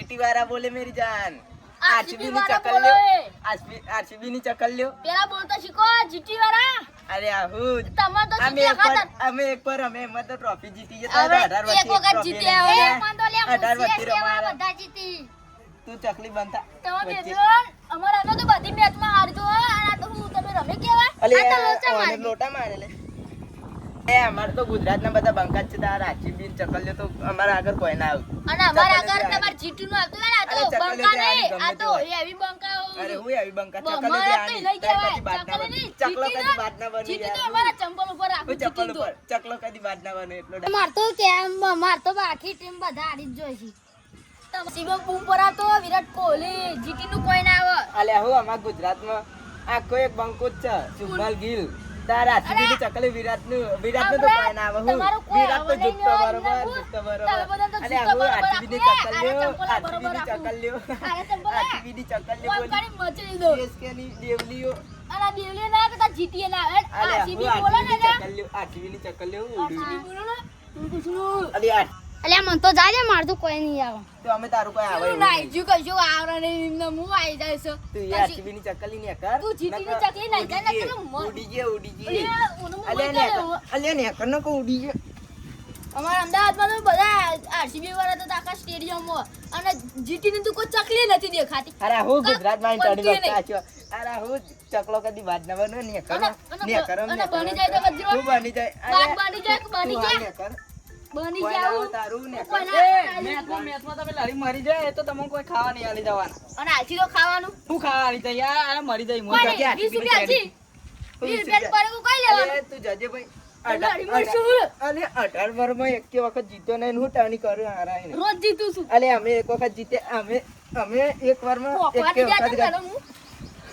GT वाला बोले मेरी जान आरसीबी आरसीबी वाला चक्कर लो बोले। आरसीबी ની ચક્કર લ્યો પેલા બોલતા શીખો જીટી વાળા અરે આહુજ તમાર તો અમે જીત્યા એક પર ખાતર અમે એક પર અમે મત ટ્રોફી જીતી હવે જતા 18 એક વખત જીત્યા વર્ષથી હવે મન તો લે 18 વર્ષથી મુસીએ રમાયા. બધા જીતી તું ચકલી બનતા તમે વચ્ચે. બેજો અમારા તો બધી મેચમાં હારજો અને આ તો હું તમે રમે કેવા અલે આ તો લોચા ઓને મારી લોટા મારે લે એ અમાર તો ગુજરાતના બધા બંકા જ છે તાર આરસીબી ની ચક્કર લ્યો તો અમારા આગળ કોઈ ના આવે અને અમારા ચકલીઓ ઘર તો તમાર જીટી નું આવતું ને આ અરે તો ચકલીઓ બંકા તો આની નહીં ગમે આ તે તો હોય. એવી બંકા અરે હું આવી બંકા ચકલી અમારે દે તો આની લઈ જવાય કદી બાત ના ચકલી બને નહીં, ચકલો જીટી કદી તો- બાત ના બને જીટી તો યાર અમારા ચંપલ ઉપર રાખું હું ચપ્પલ જીટી તો. ઉપર ચકલો કદી બાત ના બને એટલો માર તો કેમ માર તો બાકી ટીમ બધા હારી જ જોઈ છે શિવમ બુમપરા તો વિરાટ કોહલી જીટી નું કોઈ ના આવે અલે હું અમાર ગુજરાતમાં આખો એક બંકો જ છે શુભમન ગિલ તાર આરસીબી ની ચકલી વિરાટ નું તો કોઈ ના આવે હું તમારું કોઈ વિરાટ તો આવે નહીં, જુત્તો નહીં, બરોબર નહીં, જુત્તો તમે બરોબર બધા તો અલે જુત્તો હું બરોબર આરસીબી ની રાખો, ચક્કર લ્યો આરે ચંપલ આરસીબી ની બરોબર ચક્કર લ્યો આરે ચંપલ આરસીબી ની ચક્કર લ્યો કોઈ બોલી કરી મચી દો સીએસકે ની દેવલીઓ અને દેવલી ના કે તા જીટીએ ના આવે અલે આરસીબી હું બોલો ને આરસીબી ની ચક્કર લ્યો ઉડી આરસીબી બોલો ને તું કશું અલે યાર અલ્યા મન તો જાજે માર તો કોઈ નહીં આવે તો અમે તારું કોઈ આવે તું એવું નાઈ નહીં. જુ કશું આવરે નહીં એમને હું આવી જાય છે તું યાર આરસીબી ની ચક્કર લઈને કર તું જીતીની નકર ચકલી નાઈ જાય ને ઉડી તો ગયે, ઉડી ગયે. અલ્યા અલે ને કર નકો ઉડી ગયે. અમારા અમદાવાદમાં તો બધા આરસીબી વાળા તો આખા સ્ટેડિયમમાં અને જીટી ની તો કોઈ ચકલી નથી દેખાતી અરે હું ગુજરાત માં પણ ટડી કે વખત આછો અરે હું ચકલો કદી બાદ ના બનો ને કર ને કર અને બની જાય તો કજરો હું બની જાય બાદ બની જાય કે બની તું આ જાય ને કર બની કોઈ જાવ ના આવે તારું ને કર મેચમાં તમે લડી મરી જાય એ તો તમને કોઈ ખાવા નહીં આલી જવાના અને આથી તો ખાવાનું શું ખાવા આલી જાય યાર આ મરી જાય કોને? મોટા ક્યાં 20 રૂપિયા આરસીબી છી 20 રૂપિયા પડે કઈ લેવાનું અરે તું જજે ભાઈ લડી મળશું. અલે 18 વર્ષમાં એક વખત જીત્યો નહીં ને હું ટાણી કરું હારાઈને રોજ જીતું છું અલે અમે એક વખત જીતે અમે એક વારમાં એક પોકવાથી વખત જાતો ને હું